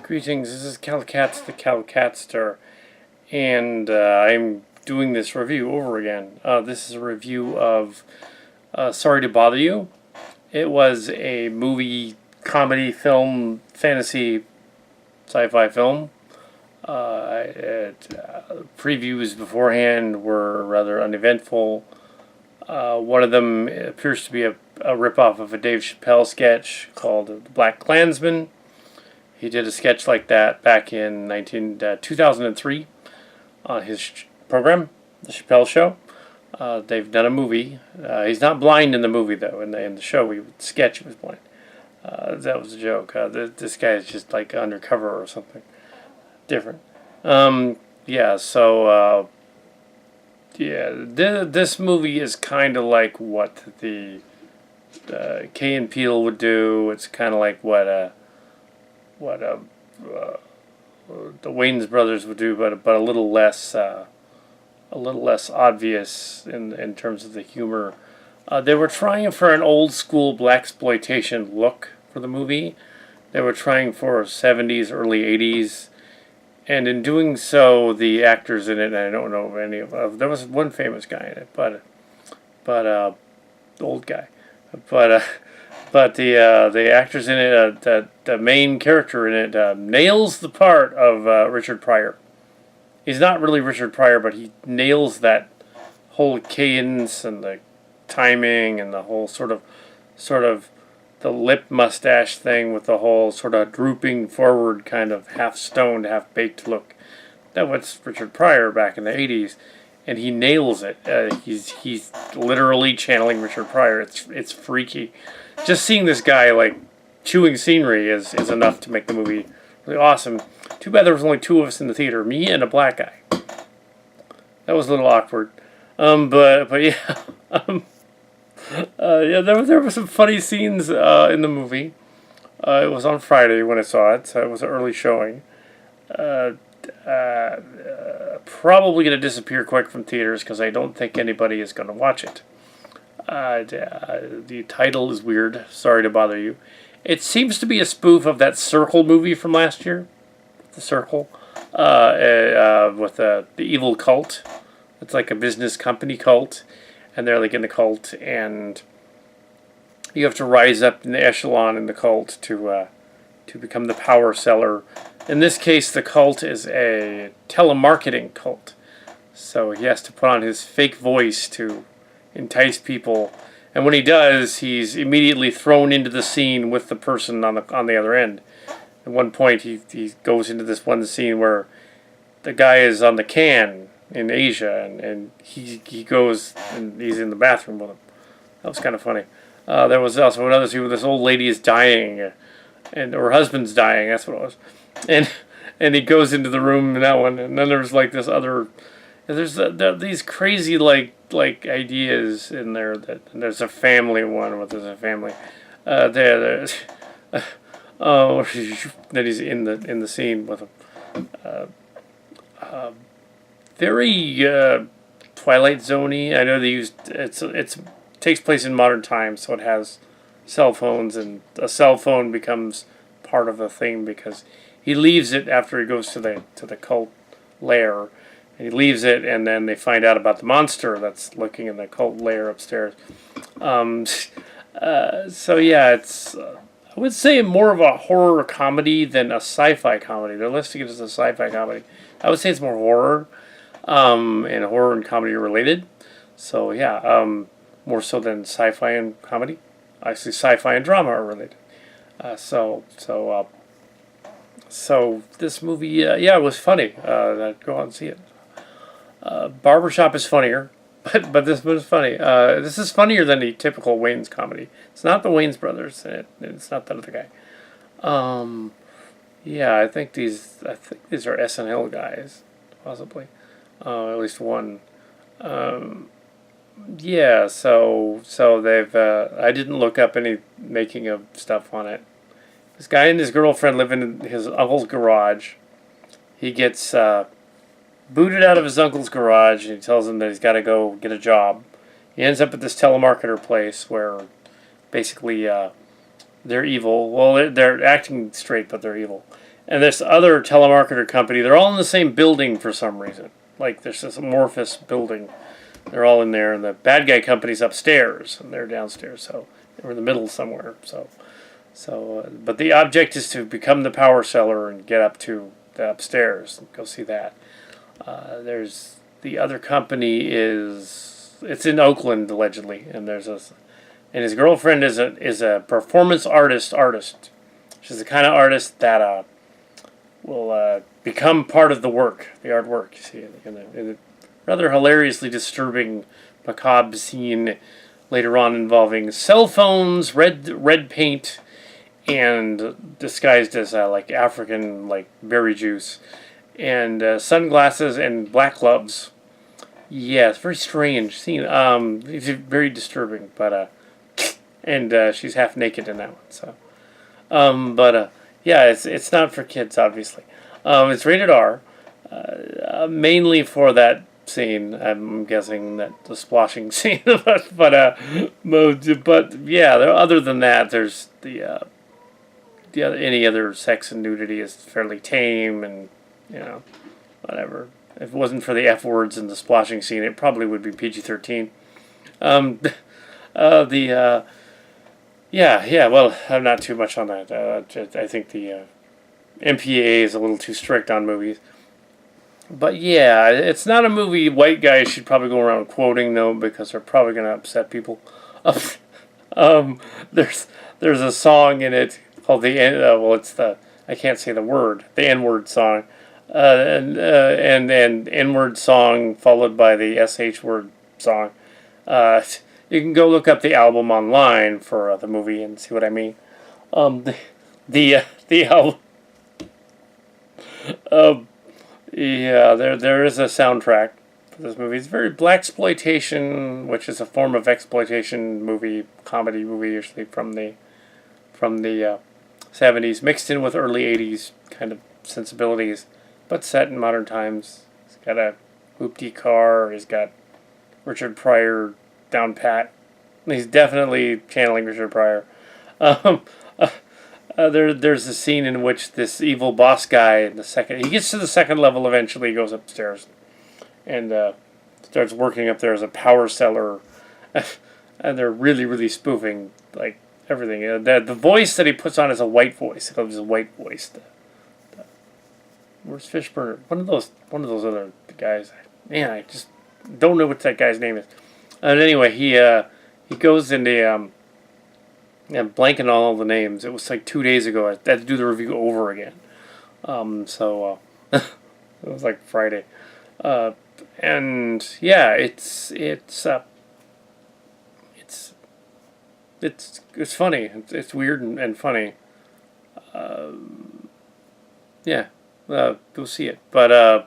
Greetings, this is Kal Kat, the Kal Katster, and I'm doing this review over again. This is a review of Sorry to Bother You. It was a movie, comedy, film, fantasy, sci-fi film. Previews beforehand were rather uneventful. One of them appears to be a ripoff of a Dave Chappelle sketch called The Black Klansman. He did a sketch like that back in 2003 on his program, The Chappelle Show. They've done a movie. He's not blind in the movie, though. In the show, sketch, he was blind. That was a joke. This guy is just like undercover or something different. This movie is kind of like what the Key and Peele would do. It's kind of like what the Wayans brothers would do, but a little less obvious in terms of the humor. They were trying for an old school blaxploitation look for the movie. They were trying for 70s, early 80s, and in doing so, the actors in it, and I don't know any of there was one famous guy in it, but the old guy, but the actors in it, the main character in it, nails the part of Richard Pryor. He's not really Richard Pryor, but he nails that whole cadence and the timing and the whole sort of the lip mustache thing with the whole sort of drooping forward kind of half stoned, half baked look. That was Richard Pryor back in the 80s, and he nails it. He's literally channeling Richard Pryor. It's freaky. Just seeing this guy like chewing scenery is enough to make the movie really awesome. Too bad there was only two of us in the theater, me and a black guy. That was a little awkward. But yeah. There were some funny scenes in the movie. It was on Friday when I saw it, so it was an early showing. Probably going to disappear quick from theaters because I don't think anybody is going to watch it. The title is weird. Sorry to bother you. It seems to be a spoof of that Circle movie from last year. The Circle. With the evil cult. It's like a business company cult. And they're like in the cult. And you have to rise up in the echelon in the cult to become the power seller. In this case, the cult is a telemarketing cult. So he has to put on his fake voice to entice people, and when he does, he's immediately thrown into the scene with the person on the other end. At one point, he goes into this one scene where the guy is on the can in Asia, and he goes and he's in the bathroom with him. That was kind of funny. There was also another scene where this old lady is dying, and her husband's dying. That's what it was, and he goes into the room in that one, and then there's like this other. There's these crazy like ideas in there there's a family one where there's a family there's that he's in the scene with him. Very Twilight Zone-y. I know they used it's takes place in modern times, so it has cell phones, and a cell phone becomes part of the thing because he leaves it after he goes to the cult lair. He leaves it, and then they find out about the monster that's lurking in the cult lair upstairs. So yeah, it's I would say more of a horror comedy than a sci-fi comedy. They're listing it as a sci-fi comedy. I would say it's more horror, and horror and comedy are related. So yeah, more so than sci-fi and comedy. Actually, sci-fi and drama are related. So this movie, it was funny. I'd go out and see it. Barbershop is funnier, but this one is funny. This is funnier than the typical Wayans comedy. It's not the Wayans brothers, and it's not that other guy. I think these are SNL guys, possibly. At least one. So they've. I didn't look up any making of stuff on it. This guy and his girlfriend live in his uncle's garage. He gets booted out of his uncle's garage, and he tells him that he's got to go get a job. He ends up at this telemarketer place where basically they're evil. Well, they're acting straight, but they're evil. and this other telemarketer company. They're all in the same building for some reason. Like there's this amorphous building. They're all in there, and the bad guy company's upstairs, and they're downstairs. So they're in the middle somewhere. But the object is to become the power seller and get up to the upstairs and go see that. There's the other company it's in Oakland allegedly, and and his girlfriend is a performance artist. She's the kind of artist that will become part of the artwork. You see, in a rather hilariously disturbing, macabre scene later on involving cell phones, red paint, and disguised as like African like berry juice, and sunglasses and black gloves. Yeah, it's very strange scene. It's very disturbing, but and she's half naked in that one. So, yeah, it's not for kids, obviously. It's rated R, mainly for that scene. I'm guessing that the splashing scene, but yeah. Other than that, there's any other sex and nudity is fairly tame, and whatever. If it wasn't for the F words in the splashing scene, it probably would be PG-13. Yeah. Well, I'm not too much on that. I think the MPAA is a little too strict on movies. But yeah, it's not a movie white guys should probably go around quoting though, because they're probably going to upset people. There's a song in it called I can't say the word, the N-word song, and N-word song followed by the SH word song. You can go look up the album online for the movie and see what I mean. The album. Yeah, there is a soundtrack for this movie. It's very blaxploitation, which is a form of exploitation comedy movie, usually from the 70s, mixed in with early 80s kind of sensibilities, but set in modern times. It's got a hoopty car. He's got Richard Pryor down pat. He's definitely channeling Richard Pryor. There's a scene in which this evil boss guy he gets to the second level eventually. He goes upstairs and starts working up there as a power seller, and they're really, really spoofing like everything. The voice that he puts on is a white voice. It was a white voice. Where's Fishburne? One of those other guys. Man, I just don't know what that guy's name is. And anyway, he goes into I'm blanking on all the names. It was like 2 days ago. I had to do the review over again. So it was like Friday. And yeah, it's funny. It's weird and funny. Yeah, go see it. But I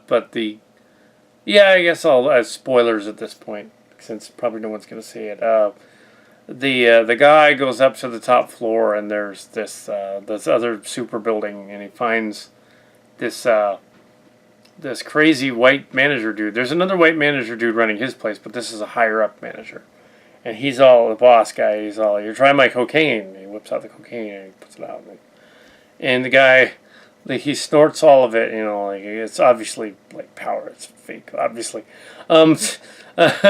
guess I'll spoilers at this point, since probably no one's gonna see it. The guy goes up to the top floor, and there's this other super building, and he finds this crazy white manager dude. There's another white manager dude running his place, but this is a higher up manager, and he's all the boss guy. He's all, "You're trying my cocaine." And he whips out the cocaine and he puts it out, and the guy, he snorts all of it. It's obviously like powder. It's fake, obviously. But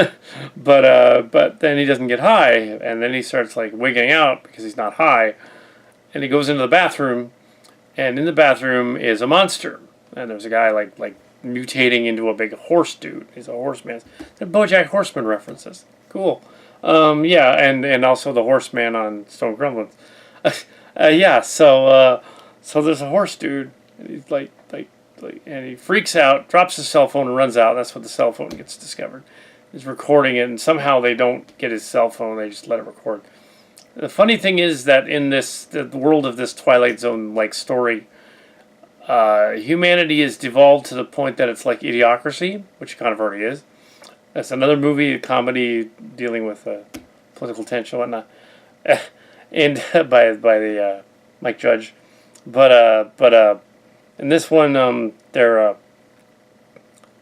then he doesn't get high, and then he starts like wigging out because he's not high, and he goes into the bathroom, and in the bathroom is a monster, and there's a guy like mutating into a big horse dude. He's a horseman. The BoJack Horseman references. Cool. Yeah, and also the horseman on Stone Gremlins. Yeah. So there's a horse dude, and he's like, and he freaks out, drops his cell phone, and runs out. That's when the cell phone gets discovered. He's recording it, and somehow they don't get his cell phone. They just let it record. The funny thing is that in the world of this Twilight Zone like story, humanity has devolved to the point that it's like Idiocracy, which it kind of already is. That's another movie, a comedy dealing with political tension and whatnot, and by the Mike Judge, but in this one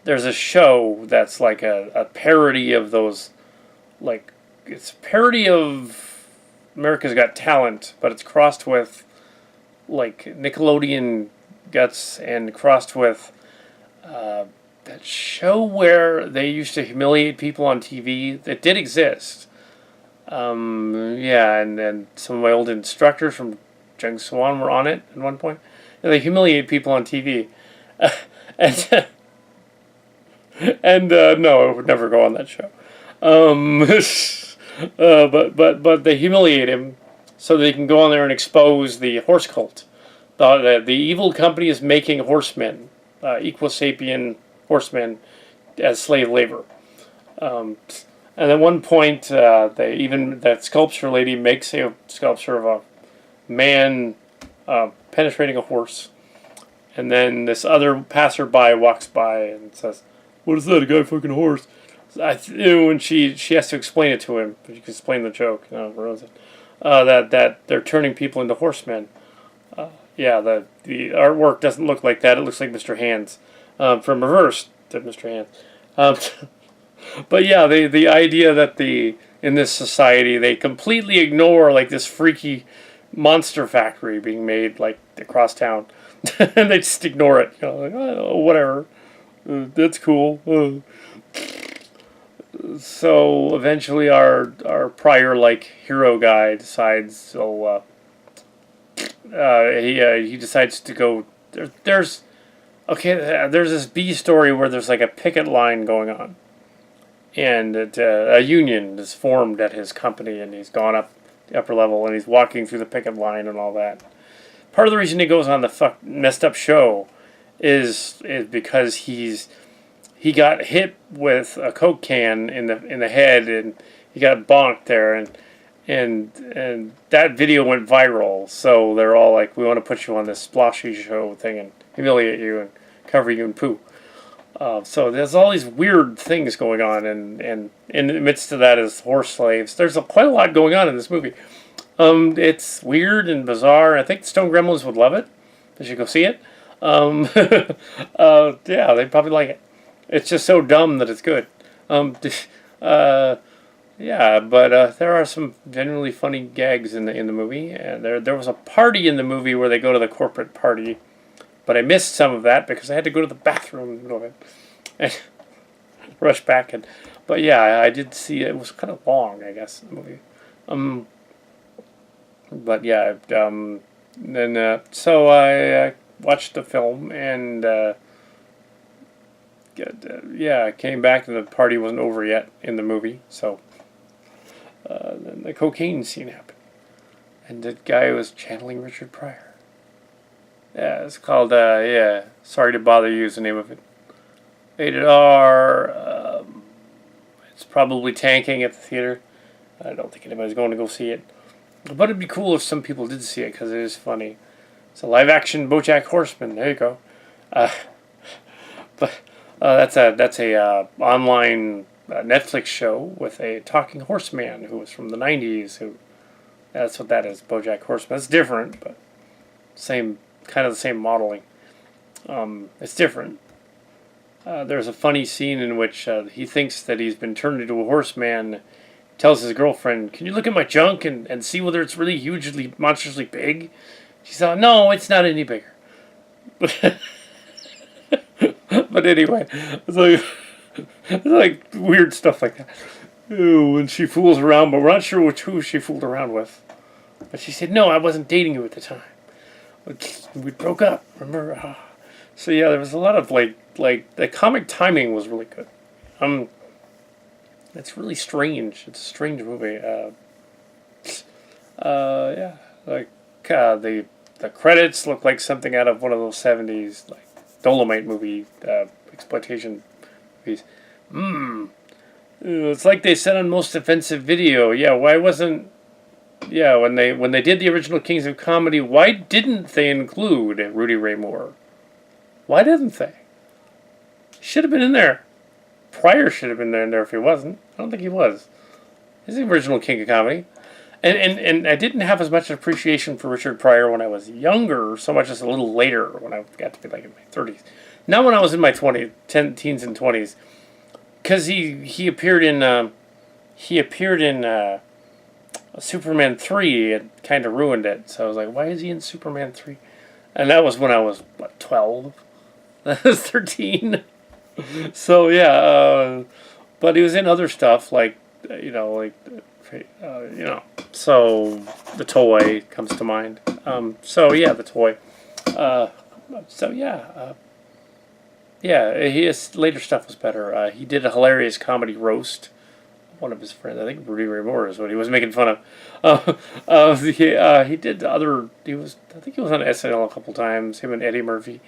there's a show that's like a parody of those, like, it's a parody of America's Got Talent, but it's crossed with like Nickelodeon guts and crossed with that show where they used to humiliate people on TV that did exist. Yeah, and some of my old instructors from Jung Swan were on it at one point. And they humiliate people on TV. and and no, I would never go on that show. But they humiliate him so they can go on there and expose the horse cult. The evil company is making horsemen, equisapien horsemen, as slave labor. And at one point, that sculpture lady makes a sculpture of a man penetrating a horse, and then this other passerby walks by and says, "What is that? A guy fucking horse?" And she has to explain it to him. But you can explain the joke. That they're turning people into horsemen. Yeah, the artwork doesn't look like that. It looks like Mr. Hands, from reverse to Mr. Hands. But yeah, the idea that in this society they completely ignore like this freaky monster factory being made like across town, and they just ignore it. Like, oh, whatever, that's cool. So eventually, our Pryor like hero guy decides. So he decides to go. There's this B story where there's like a picket line going on. And a union is formed at his company, and he's gone up the upper level, and he's walking through the picket line and all that. Part of the reason he goes on the messed up show is because he got hit with a Coke can in the head, and he got bonked there, and that video went viral. So they're all like, "We want to put you on this sploshy show thing and humiliate you and cover you in poo." So there's all these weird things going on, and in the midst of that is horse slaves. There's quite a lot going on in this movie. It's weird and bizarre. I think the Stone Gremlins would love it. They should go see it. Yeah, they'd probably like it. It's just so dumb that it's good. Yeah, but there are some genuinely funny gags in the movie. And there was a party in the movie where they go to the corporate party. But I missed some of that because I had to go to the bathroom in the middle of it and rush back. But yeah, I did see it. It was kind of long, I guess, the movie. But yeah, so I watched the film and I came back and the party wasn't over yet in the movie. So then the cocaine scene happened, and the guy was channeling Richard Pryor. Yeah, it's called, Sorry to Bother You is the name of it. Rated R. It's probably tanking at the theater. I don't think anybody's going to go see it. But it'd be cool if some people did see it, because it is funny. It's a live-action BoJack Horseman. There you go. But that's a online Netflix show with a talking horseman who was from the 90s. That's what that is, BoJack Horseman. It's different, but kind of the same modeling. It's different. There's a funny scene in which he thinks that he's been turned into a horseman. Tells his girlfriend, "Can you look at my junk and see whether it's really hugely, monstrously big?" She said, "No, it's not any bigger." But anyway, it's like weird stuff like that. Ooh, and she fools around, but we're not sure who she fooled around with. But she said, "No, I wasn't dating you at the time. We broke up, remember?" So yeah, there was a lot of like the comic timing was really good. It's really strange. It's a strange movie. Yeah, like the credits look like something out of one of those 70s like Dolomite movie exploitation movies. It's like they said on Most Offensive Video. Yeah, why wasn't? Yeah, when they did the original Kings of Comedy, why didn't they include Rudy Ray Moore? Why didn't they? Should have been in there. Pryor should have been in there if he wasn't. I don't think he was. He's the original King of Comedy. And I didn't have as much appreciation for Richard Pryor when I was younger, so much as a little later when I got to be like in my 30s. Not when I was in my teens and 20s. Because he appeared in Superman 3. It kind of ruined it. So I was like, why is he in Superman 3? And that was when I was, what, 12? I was 13. So, yeah, but he was in other stuff, like, so the toy comes to mind. So, yeah, the toy. Uh, so, yeah, his later stuff was better. He did a hilarious comedy roast. One of his friends, I think Rudy Ray Moore is what he was making fun of. He did other. I think he was on SNL a couple times. Him and Eddie Murphy.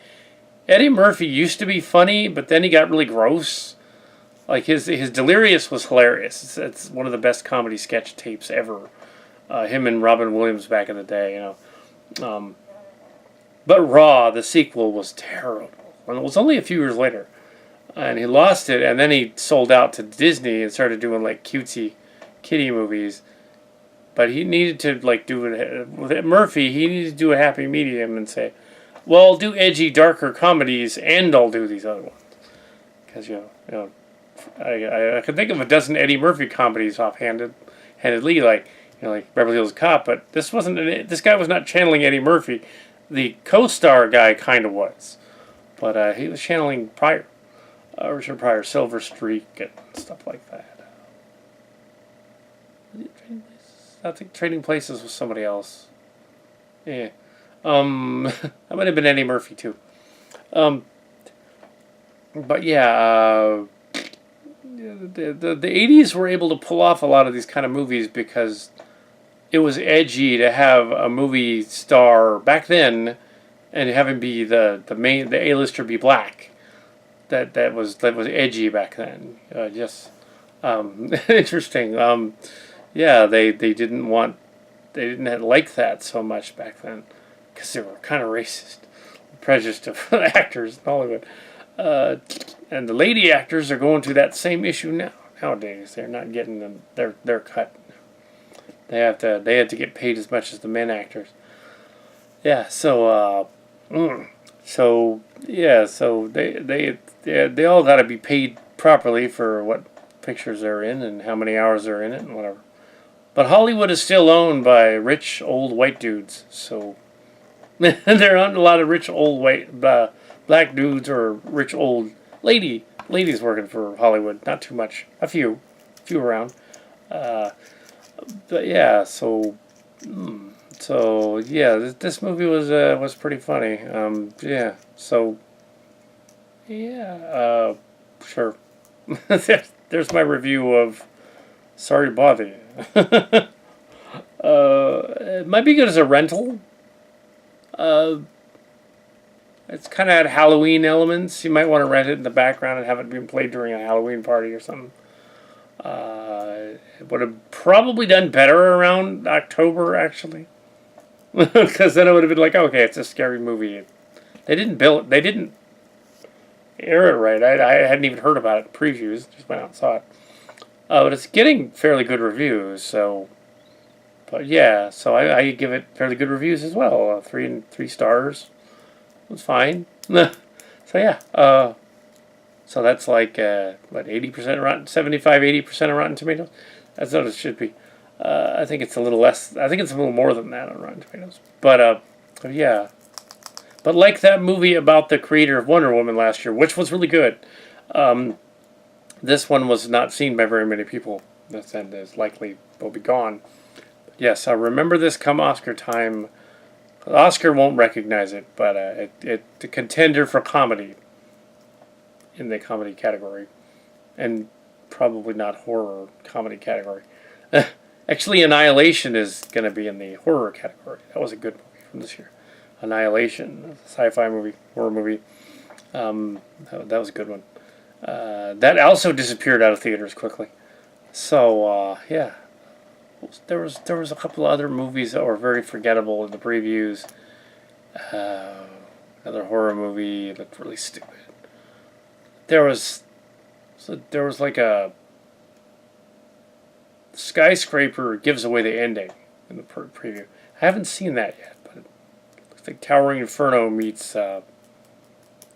Eddie Murphy used to be funny, but then he got really gross. Like his Delirious was hilarious. It's one of the best comedy sketch tapes ever. Him and Robin Williams back in the day, But Raw, the sequel, was terrible. And it was only a few years later. And he lost it, and then he sold out to Disney and started doing, like, cutesy kiddie movies. But he needed to, like, do it with Murphy. He needed to do a happy medium and say, well, I'll do edgy, darker comedies, and I'll do these other ones. Because, I can think of a dozen Eddie Murphy comedies handedly, like Beverly Hills Cop, but this guy was not channeling Eddie Murphy. The co-star guy kind of was. But he was channeling Pryor. Richard Pryor, Silver Streak, and stuff like that. Trading Places? I think Trading Places was somebody else. Yeah. That might have been Eddie Murphy, too. But yeah, the 80s were able to pull off a lot of these kind of movies because it was edgy to have a movie star back then and have him be the A-lister be black. That was edgy back then. Interesting. Yeah, they didn't like that so much back then because they were kind of racist, prejudiced of actors in Hollywood. And the lady actors are going through that same issue nowadays. They're not getting their cut. They have to get paid as much as the men actors. Yeah. So they all got to be paid properly for what pictures they're in and how many hours they're in it and whatever. But Hollywood is still owned by rich old white dudes, so there aren't a lot of rich old white black dudes or rich old ladies working for Hollywood. Not too much. A few around. But yeah, so yeah, this movie was pretty funny. Yeah, so yeah, sure. There's my review of Sorry to Bother You. It might be good as a rental. It's kind of had Halloween elements. You might want to rent it in the background and have it being played during a Halloween party or something. It would have probably done better around October, actually. Because then it would have been like, okay, it's a scary movie. They didn't air it right. I hadn't even heard about it in previews. Just went out and saw it. But it's getting fairly good reviews, so... But yeah, so I give it fairly good reviews as well. 3 stars. It was fine. So yeah, so that's like, 80% Rotten, 75, 80% of Rotten Tomatoes? That's what it should be. I think it's a little less, I think it's a little more than that on Rotten Tomatoes. But yeah. But like that movie about the creator of Wonder Woman last year, which was really good, this one was not seen by very many people. And is likely will be gone. But yes, I remember this come Oscar time. Oscar won't recognize it, but it's a contender for comedy in the comedy category, and probably not horror comedy category. Actually, Annihilation is going to be in the horror category. That was a good movie from this year. Annihilation, a sci-fi movie, horror movie. That was a good one. That also disappeared out of theaters quickly. So yeah. There was a couple of other movies that were very forgettable in the previews. Another horror movie looked really stupid. There was like a skyscraper gives away the ending in the preview. I haven't seen that yet, but it looks like Towering Inferno meets Die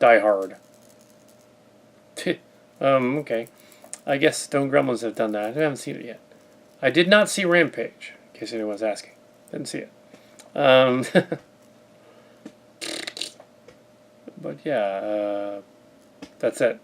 Hard. Okay. I guess Stone Gremlins have done that. I haven't seen it yet. I did not see Rampage, in case anyone's asking. Didn't see it. But yeah, that's it.